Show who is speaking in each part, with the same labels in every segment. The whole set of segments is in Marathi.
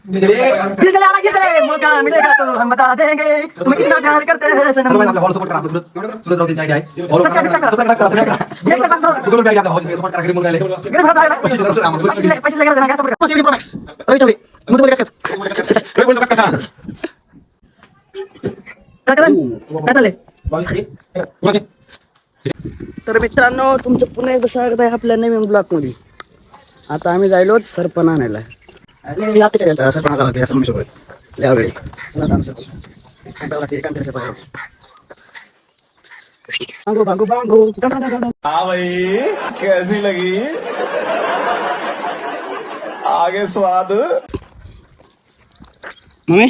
Speaker 1: दिल जला लगे चले मौका मिलेगा तो हम बता देंगे तुम्हें कितना प्यार करते हैं सनम
Speaker 2: आपल्या फॉलो सपोर्ट करा आपलं सूरज राऊत यांची आयडी आहे फॉलो
Speaker 1: सबस्क्राइब करा
Speaker 2: ये सर पास गुगल पे आयडी आपल्या फॉलो सपोर्ट करा गरीब मुलगा आले
Speaker 1: मेरे भाई भाई पैसे लगा देना सपोर्ट करा प्रो मैक्स रवि चौधरी मुझे बोल क्या चालेल तर मित्रांनो तुमचं पुन्हा एकदा स्वागत आहे आपल्या नवीन ब्लॉग मध्ये. आता आम्ही जायलो सरपण आणायला आणि आता सरपण आला असं मी सोबत यावेळी बांगो बांगो बांगो
Speaker 3: हाँ भाई कैसी लगी आगे स्वाद
Speaker 1: मम्मी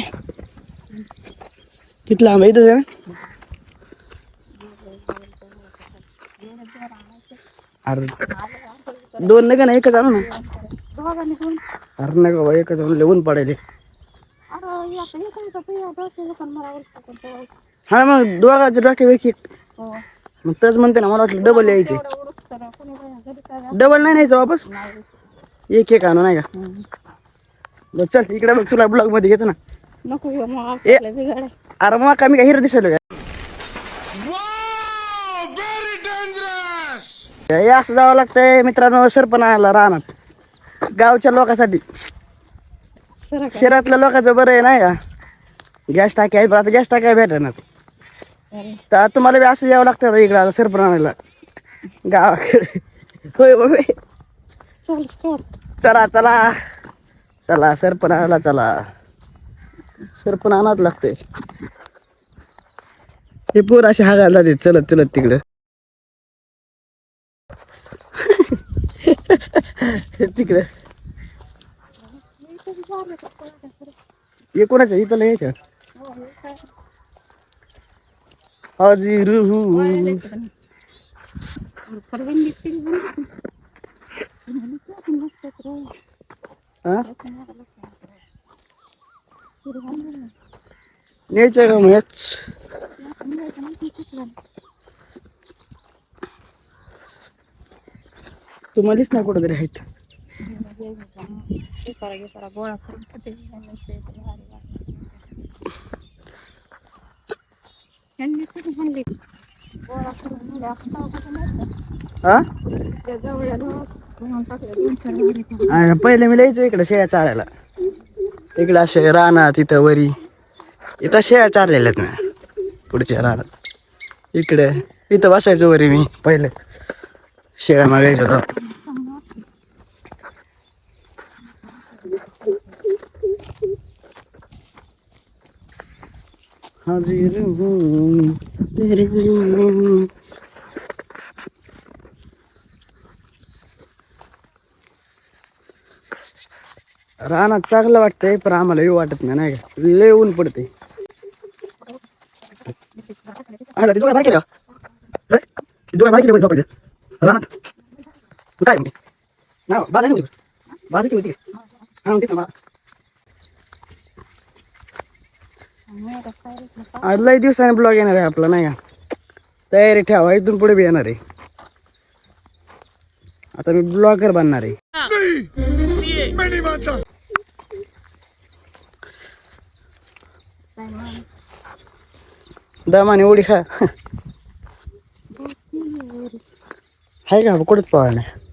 Speaker 1: कितला आंबा इथं आहे अरे दोन नका ना एकच आणू ना अरे नका बाबा एकच आणून लिहून पडायले हा मग दोघांचे डोके वेक एक मग तेच म्हणते ना मला वाटलं डबल यायचे डबल नाही न्यायचं वापस एक एक आणू नाही का बरं चल इकडे बघ तुला ब्लॉग मध्ये घेतो ना अरे मग कमी काय हिरो दिसलो काय असं जावं लागतंय मित्रांनो सरपणाला रानात गावच्या लोकांसाठी शहरातल्या लोकांचं बरं आहे नाही का गॅस टाकी आहे पण आता गॅस टाकी भेटणार तर तुम्हाला बी असं यावं लागतं इकडं आता सरपण आणायला गावाकडे होय बाबा चला चला चला सरपण आणायला चला सरपण आणावं लागतंय हे पोर असे हागायला जाते चलत चलत तिकडं तिकडे हे कोणाच्या इथं यायच्या हाजी रुहू न्यायचं का मॅच तुम्हालाच ना कुठं तरी आहेत पहिले मी लिहायचो इकडे शेळ्या चारायला इकडं असे रानात तिथं वरी इथं शेळ्या चारलेल्या आहेत ना पुढच्या रानात इकडे इथं बसायचो वरी मी पहिले शेळ्या मागायचो होतो हाजीर हूँ तेरे लिए रानात चांगलं वाटतंय पण आम्हाला येऊ वाटत नाही का लय ऊन पडते रानात काय म्हणते ना बाजू किती आज लय दिवसाने ब्लॉग येणार आहे आपला नाही का तयारी ठेवा इथून पुढे बी येणार आहे आता मी ब्लॉगर बनणार आहे दमाने उडी खा हाय का कुठंच पाहा नाही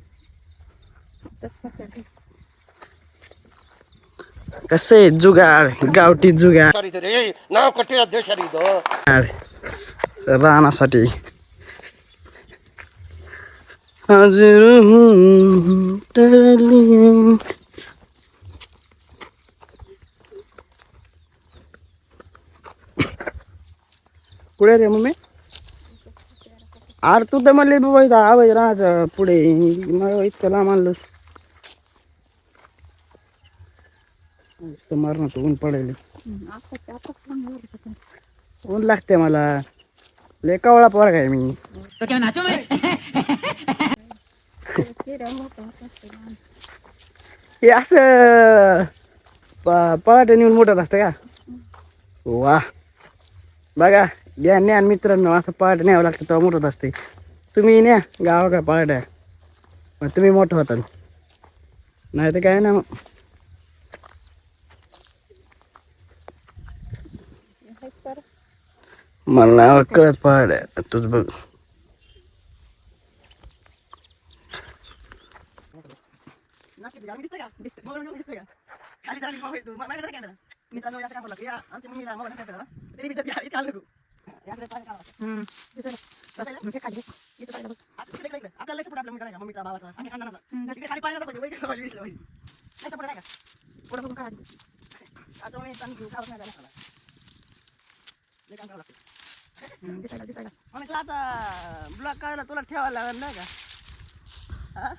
Speaker 1: कसं आहे जुगाड गावठी जुगाड राहण्यासाठी हाजीर हूँ तेरे लिए पुढे रे मम्मी अरे तू तर म्हणले बाबा इथं आवाज राहायचं पुढे मग इतकं लांब आणलं मारणं ऊन पडेल ऊन लागते मला लय कवळा पोरगा आहे मी हे असं पळाटे नेऊन मोठत असतं का वा बघा ज्ञान मित्रांनो असं पळाटे न्यावं लागतं तेव्हा मोठत असते तुम्ही न्या गावाकडे पळाट्या मग तुम्ही मोठं होता नाही तर काय ना मग मला नाही कळत पहाड तुझ बघ. आता ब्लॉक करायला तुला ठेवायला लागणार नाही का? हा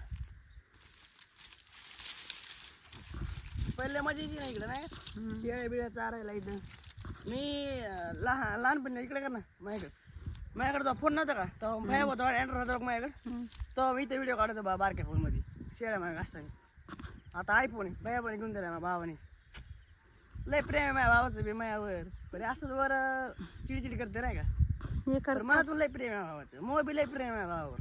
Speaker 1: पहिले मजाची नाही इकडे नाही शेळ्या बिळ्या चारायला इथं. मी लहानपणी इकडे कर ना माझ्याकडे तो फोन नव्हता का तो भाई होता अँड्रॉइड होता का माझ्याकडे. तो मी इथे व्हिडिओ काढतो बारक्या फोनमध्ये शेळ्या माझ्या असताना. आता आयफोन आहे भैया पण घेऊन दिला माझ्या भावाने. लय प्रेम आहे माझ्या भावाचं बी माझ्यावर. पण असंच वर चिडचिड करते नाही का. तर मला तुला लय प्रेम आहे भावाचं. मग बी लय प्रेम आहे भावावर.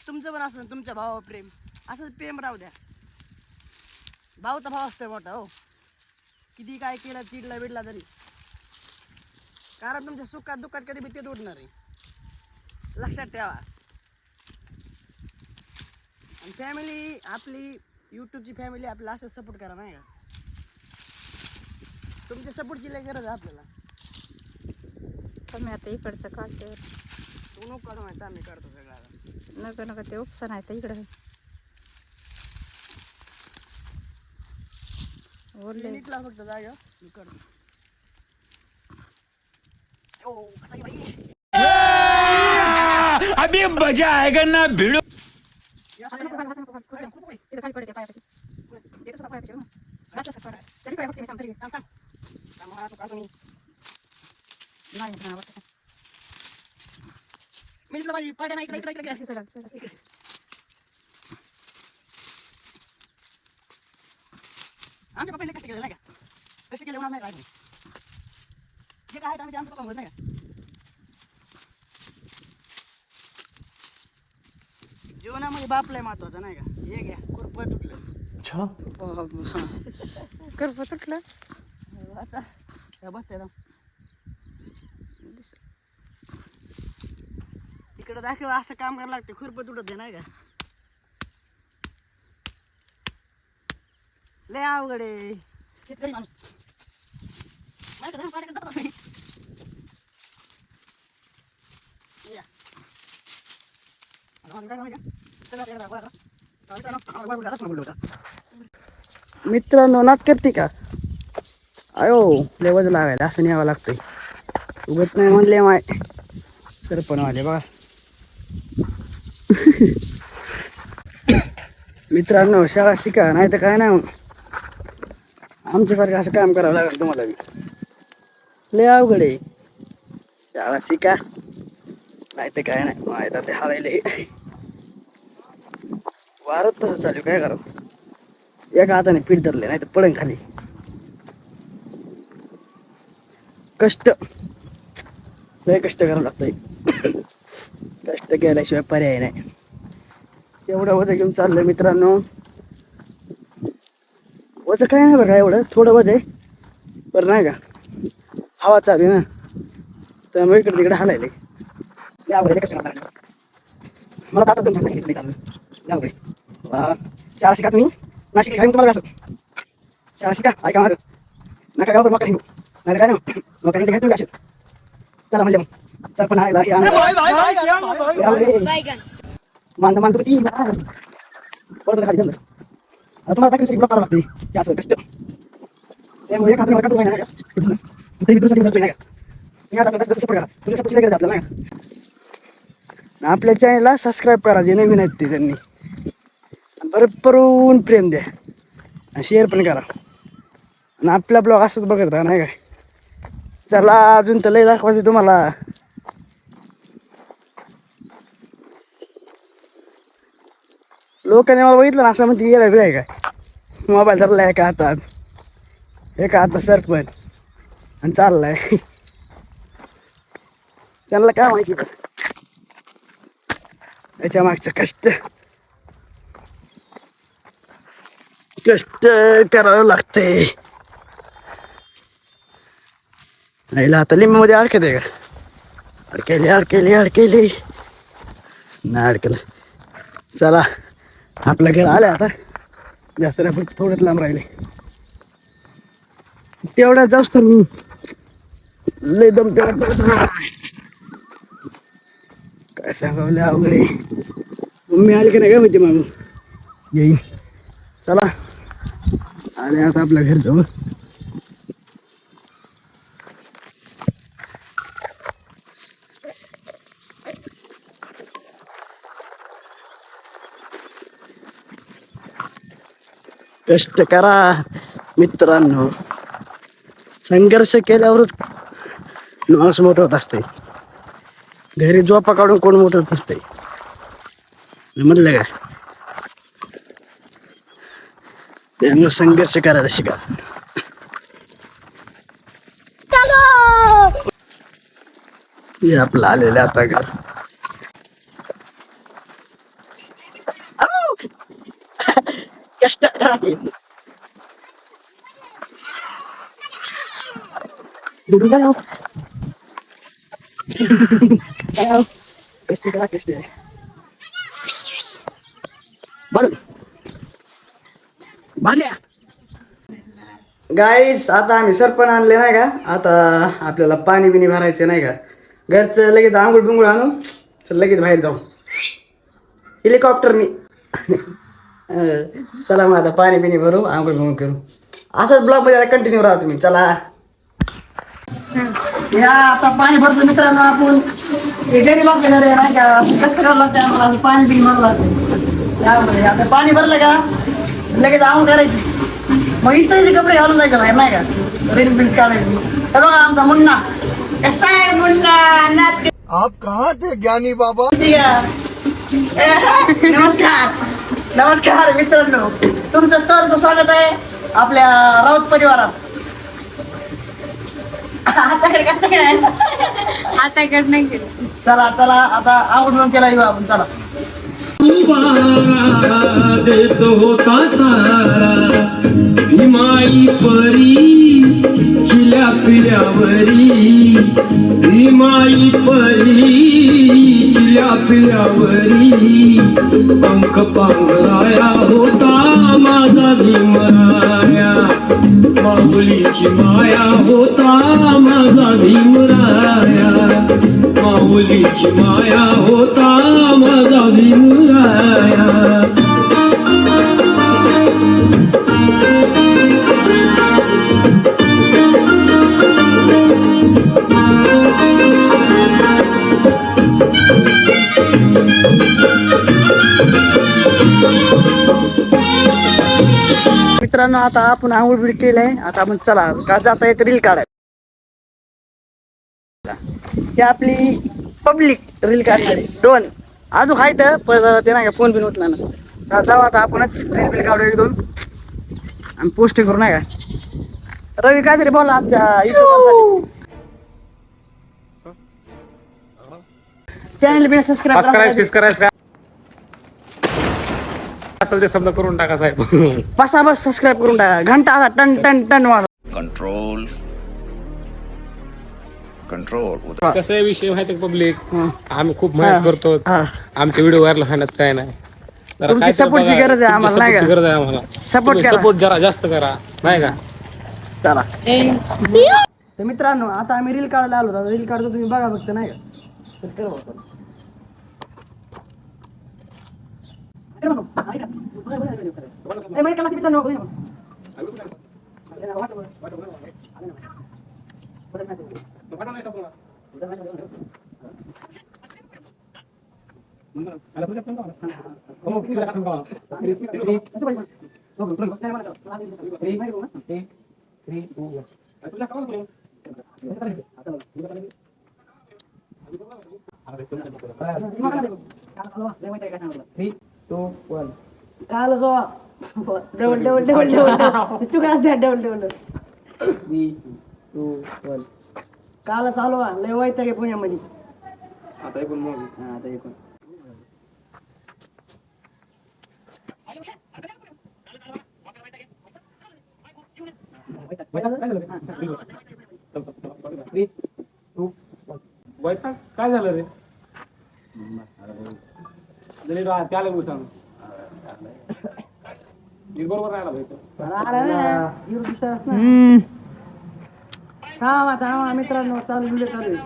Speaker 1: तुमचं पण असं तुमच्या भावावर प्रेम असंच प्रेम राहू द्या. भाऊचा भाव असतोय मोठा हो. किती काय केलं चिडला बिडला तरी कारण तुमच्या सुखात दुःखात कधी बी ते उडणार आहे. लक्षात ठेवा. आणि फॅमिली आपली यूट्यूबची फॅमिली आपल्याला असं सपोर्ट करा नाही का. तुमच्या सपोर्टची लय गरज आहे आपल्याला.
Speaker 4: मी आता इकडचं काढते.
Speaker 1: तू नको काढू माहिती आम्ही काढतो सगळं.
Speaker 4: नका नका ते उपसा नाही तर इकडं ओरले
Speaker 1: नीटला फक्त जागा मी काढतो. ओ कसा आहे बाई.
Speaker 5: अभी मजा आएगा ना भिड़ो.
Speaker 4: खाली पडते पायापाशी येतो सुद्धा पायापाशी घातला सर पडा जरी काय बघते मी थांब तरी थांब
Speaker 1: मी इथलं माझी पाड्या नाही इकडे इकडे
Speaker 4: चला
Speaker 1: आमच्या पप्पाने कष्ट केलं नाही का. कष्ट केले म्हणून नाही राहिले जे काय आहे आमच्या पप्पा म्हणत नाही का. जीवनामध्ये बापलाय महत्वाचं नाही का. हे घ्या खुरप तुटलं.
Speaker 4: करप तुटलं
Speaker 1: आता बसते इकडे दाखव असं काम करायला लागते. खुरप तुटत नाही का. लय अवघड आहे शेतकरी माणूस. मित्रांनो नाच करते का. अयो लेवज लागायला असं न्यावं लागतंय. उगत नाही म्हणले माय सरपण आले बघा. मित्रांनो शाळा शिका नाही तर काय नाही. आमच्यासारखं असं काम करावं लागेल तुम्हाला बी. लय अवघड आहे. शाळा शिका नाही तर काय नाही. माहिती ते हरायले वारत तसं चालू काय करावं. एका हाताने पीठ धरले नाही तर पडन खाली. कष्ट लय कष्ट करावं लागतंय. कष्ट केल्याशिवाय पर्याय नाही. एवढं वजन घेऊन चाललंय मित्रांनो. वजन काय नाही बघा एवढं थोडं वजन आहे बरं नाही का. हवा चालू ना त्यामुळे इकडे तिकडे हलायले. यावडे कष्ट करावं मला आता तुमच्या सांगितलं चालू यावडे. शाळा शिका तुम्ही नाशिक खाऊन तुम्हाला असं शाळा शिका ऐका माझं नका गावावर मका हिंडू नाही काय ना मका हिंडू घेतो असेल. चला म्हणजे मग सरपण आणायला मानतो मानतो ती परत खाली जमलं. तुम्हाला दाखवण्यासाठी ब्लॉक करावं लागते ते असं कष्ट. त्यामुळे एक हाताने काढून नाही का तरी दुसऱ्यासाठी नाही का. मी आता सपोर्ट करा तुझ्या सपोर्ट गरज आपल्याला नाही का. आपल्या चॅनलला सबस्क्राईब करा जे नवीन आहेत ते त्यांनी. भरभरून प्रेम द्या आणि शेअर पण करा. आणि आपला ब्लॉग असंच बघत राहा नाही काय. चला अजून तर लय दाखवायचं तुम्हाला. लोकांनी मला बघितलं ना असं म्हणते येडा बिडा आहे काय. मोबाईल धरला एका हातात सरपण आणि चाललाय. त्यांना काय माहिती त्याच्या मागचं कष्ट करावं लागतंय. नाहीला आता लिंबूमध्ये अडकते का? अडकेली नाही अडकलं. चला आपलं घर आलं आता. जास्त नाही फक्त थोडंच लांब राहिले. तेवढा जाऊस तर मी लय दम तेवढा काय सांगावलं अवघडे. मम्मी आली का नाही काय माहिती मागून येईन. चला आले आता आपल्या घर जवळ. कष्ट करा मित्रांनो. संघर्ष केल्यावरच माणूस मोठं होत असते. घरी झोपा काढून कोण मोठं होत असते म्हणलं का? त्यामुळे संघर्ष करायला शिका. हे आपलं आलेलं आता घर. कष्ट करा. कष्ट गाईस आता आम्ही सरपण आणले नाही का? आता आपल्याला पाणी बिणी भरायचं नाही का? घरचं लगेच आंघोळ बिंगोळ आणू. चल लगेच बाहेर जाऊ हेलिकॉप्टरनी. चला मग आता पाणी बिणी भरू, आंघोळ बिंगोळ करू. असंच ब्लॉग मध्ये कंटिन्यू राहा तुम्ही. चला या आता पाणी भरतो मित्रांनो. आपण गरीब आपल्या घरी नाही का? कष्ट करावं लागतं आम्हाला. पाणी बिणी भरलं लागतं. आता पाणी भरलं का लगेच आंघोळ करायची. मग इस्त्रीचे कपडे घालून जायचं बाहेर नाही का? रील्स बिल्स काढायची. हे बघा आमचा मुन्ना कसा आहे. मुन्ना
Speaker 3: आप कहाँ थे ज्ञानी बाबा?
Speaker 1: नमस्कार मित्रांनो. तुमचं सहर्ष स्वागत आहे आपल्या राऊत परिवारात.
Speaker 4: आता इकडं नाही गेलं.
Speaker 1: चला चला आता आवडून केला येऊ आपण. चला
Speaker 5: देतो होता सारा हिमाई परी चिल्या पिल्यावरी. हिमाई परी चिल्या पिल्यावरी. पंख पांघराया होता माझा भीमराया. माऊलीची माया होता माझा भीमराया. माऊलीची माया होता माझा भीमराया.
Speaker 1: मित्रांनो आता आपण आंघोळ बिळ केलंय. आता आपण चला का जाता येत रील काढायला. ही आपली पब्लिक रील काढणारी दोन अजून आहेत पण ते नाही का फोन बिन उठला ना. जाऊ आता आपणच रील बिल काढू एक दोन आणि पोस्ट करू नाही का? रवी काहीतरी बोला आमच्या चॅनल बिन सबस्क्राईब
Speaker 6: करायचं असेल ते समजा करून टाका साहेब.
Speaker 1: बसा बस सबस्क्राईब करून टाका. घंटा असा टन टन टन वाजवा.
Speaker 3: कंट्रोल
Speaker 6: कसं आहे विषय माहिती पब्लिक. आम्ही खूप मेहनत करतो.
Speaker 1: हा.
Speaker 6: आमचे व्हिडिओ व्हायरल होण्यात काय नाही. जरा
Speaker 1: तुमची
Speaker 6: काहीतरी
Speaker 1: सपोर्टची
Speaker 6: बघा.
Speaker 1: गरज आहे
Speaker 6: तुमच्या
Speaker 1: आम्हाला, नाही का?
Speaker 6: सपोर्टची गरज आहे आम्हाला.
Speaker 1: सपोर्ट करा.
Speaker 6: सपोर्ट जरा जास्त करा नाही का?
Speaker 1: चला तर मित्रांनो आता आम्ही रील काढायला आलो. आता रील काढतो तुम्ही बघा फक्त नाही का? काल जो डबल डबल डबल डबल चुका डबल डबल 3, 2, 1 काल चालू लय वाईट आहे पुण्यामध्ये. आता एकूण मग आता एकूण
Speaker 6: वैताग काय झालं रे त्याला सांग बरोबर राहिला भाई
Speaker 1: थांबा मित्रांनो चालू व्हिडिओ चालू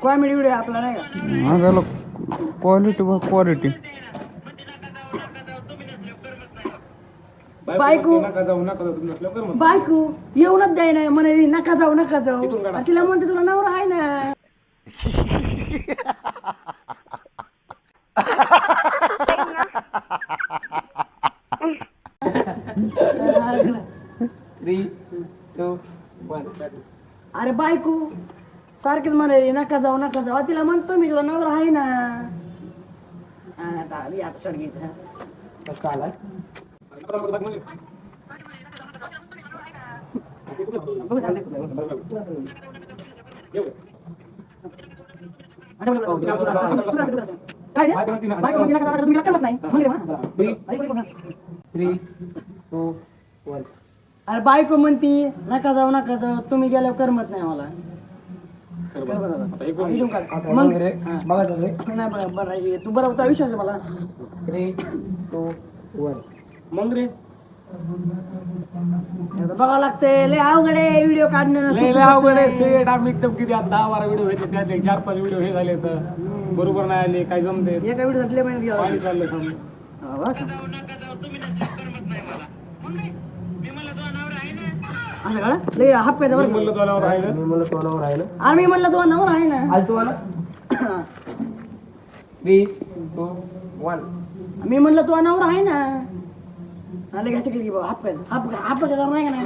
Speaker 1: कॉमेडी व्हिडिओ आपला नाही का
Speaker 7: क्वालिटी
Speaker 1: बायको
Speaker 6: नका जाऊ नसलं कर मग
Speaker 1: बायको येऊनच द्याय नाही म्हणे नका जाऊ आणि तिला म्हणते तुला नवरा आहे ना अरे बायको सारखीच म्हणे नका जाऊ तिला म्हणतो मी तुला नवरा आहे ना आता सोड घ्यायचं चालेल काय बायको तुम्ही लक्षात नाही अरे बायको म्हणती नका जाऊ तुम्ही गेल्यावर करमत नाही मला तू बरोबर विश्वास आहे मला
Speaker 6: मग रे
Speaker 1: बघावं लागते लय अवघड आहे व्हिडिओ काढणं
Speaker 6: लय अवघड आहे सेट आम्ही एकदम किती 10-12 व्हिडिओ घेतले त्यातले 4-5 व्हिडिओ हे झाले तर बरोबर नाही आले काय जमते
Speaker 1: एका व्हिडिओ घातले पाहिजे
Speaker 6: पाणी चाललंय समजा
Speaker 1: असं काढा लय हाप काय बरं
Speaker 6: म्हणलं तोलावर राहिलं
Speaker 1: अरे मी म्हणलं तो नवरा आहे ना मी म्हणलं तो नवरा आहे ना आले घ्यायचं की बाबा हाप काय नाही का नाही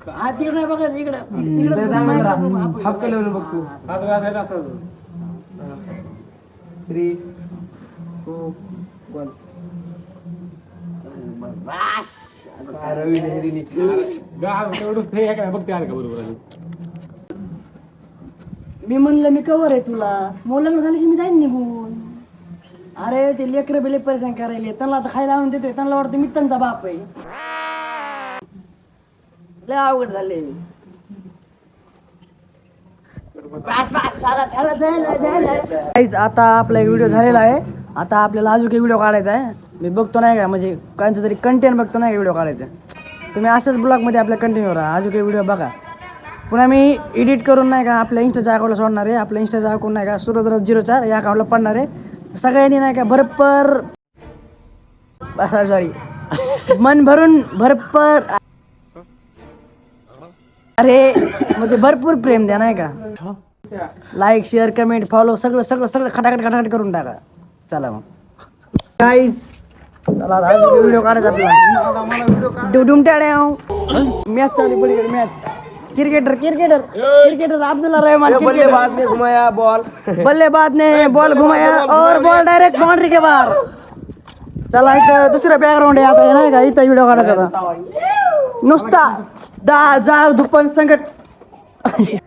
Speaker 1: हा तिकडे नाही बघायचं इकडे
Speaker 7: हाफ केलं बघ तू
Speaker 6: असं
Speaker 7: 3, 2, 1
Speaker 6: तेवढंच हे काय बघते आलं का बरोबर
Speaker 1: मी म्हणलं मी कवर आहे तुला मुलांना झालं की मी जाईन निघून अरे ते लेकरं बिले परेशान करायले त्यांना आता खायला आणून देतोय त्यांना वाटतं मी त्यांचा बाप आहे लय अवघड झाले आता आपला एक व्हिडिओ झालेला आहे आता आपल्याला अजून काही व्हिडिओ काढायचा आहे मी बघतो नाही का म्हणजे काहींचं तरी कंटेंट बघतो नाही का व्हिडिओ काढायचा तुम्ही अशाच ब्लॉगमध्ये आपल्या कंटिन्यू राहा अजून काही व्हिडिओ बघा पुन्हा मी एडिट करून नाही का आपल्या इंस्टाच्या अकाउंटला सोडणार आहे आपल्या इंस्टाच्या अकाउंट नाही का सूरजराव04 या अकाउंटला पडणार आहे सगळ्यांनी नाही का भरपर सॉरी मन भरून भरपर अरे म्हणजे भरपूर प्रेम द्या नाही का लाईक शेअर कमेंट फॉलो सगळं खटाखट करून टाका चला मग गाईज चला व्हिडिओ काढायचा आपला डुमट्याड्या मॅच चालू पलीकडे मॅच क्रिकेटर अब्दुल्ला रहमान बल्लेबाज ने बॉल घुमाया और बॉल डायरेक्ट बाउंड्री के बाहर चला इथं दुसरं बॅकग्राऊंड आहे आता नाही का इथं व्हिडिओ काढायचा आता नुसता जाळ धुपन संकट ये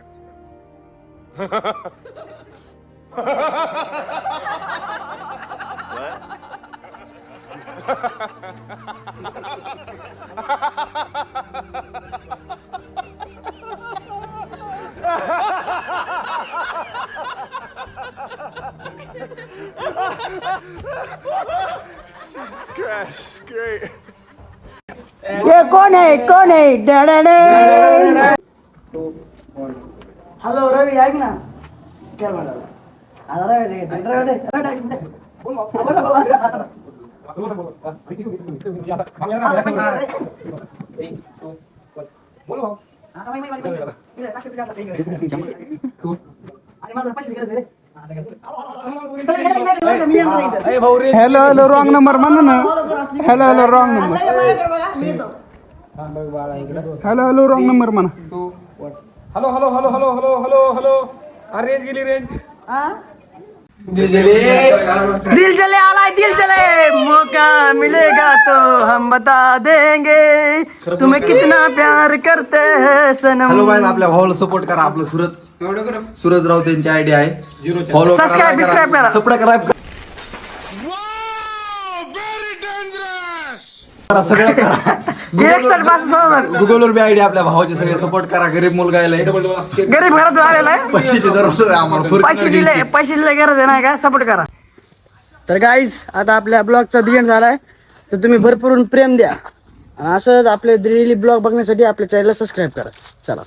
Speaker 1: कौन है हॅलो रवी ऐक ना काय म्हणाला आता
Speaker 7: हॅलो रॉंग नंबर म्हणा ना hello wrong number hello wrong number म्हणा
Speaker 6: हॅलो रेंज गेली रेंज
Speaker 1: दिल चले मौका मिलेगा तो हम बता देंगे तुम्हें कितना प्यार करते हैं सनम
Speaker 2: हॅलो बाय आपल्या भावाला सपोर्ट करा आपलं सूरज राऊत यांची आयडी आहे फॉलो
Speaker 1: सबस्क्राईब करा
Speaker 2: सबस्क्राईब करा करा सगळं करा गुगलवर बी आयडी आपल्या भावाचे सगळे सपोर्ट करा. गरीब मुलगा आहे
Speaker 1: गरीब घरात आलेला आहे,
Speaker 2: पैशाची जरूरत आहे आम्हाला
Speaker 1: पैसे दिले गरज आहे नाही का, सपोर्ट करा. तर गाईज आता आपल्या ब्लॉगचा एंड झालाय, तर तुम्ही भरपूर प्रेम द्या आणि असंच आपले डेली ब्लॉग बघण्यासाठी आपल्या चॅनलला सबस्क्राईब करा. चला.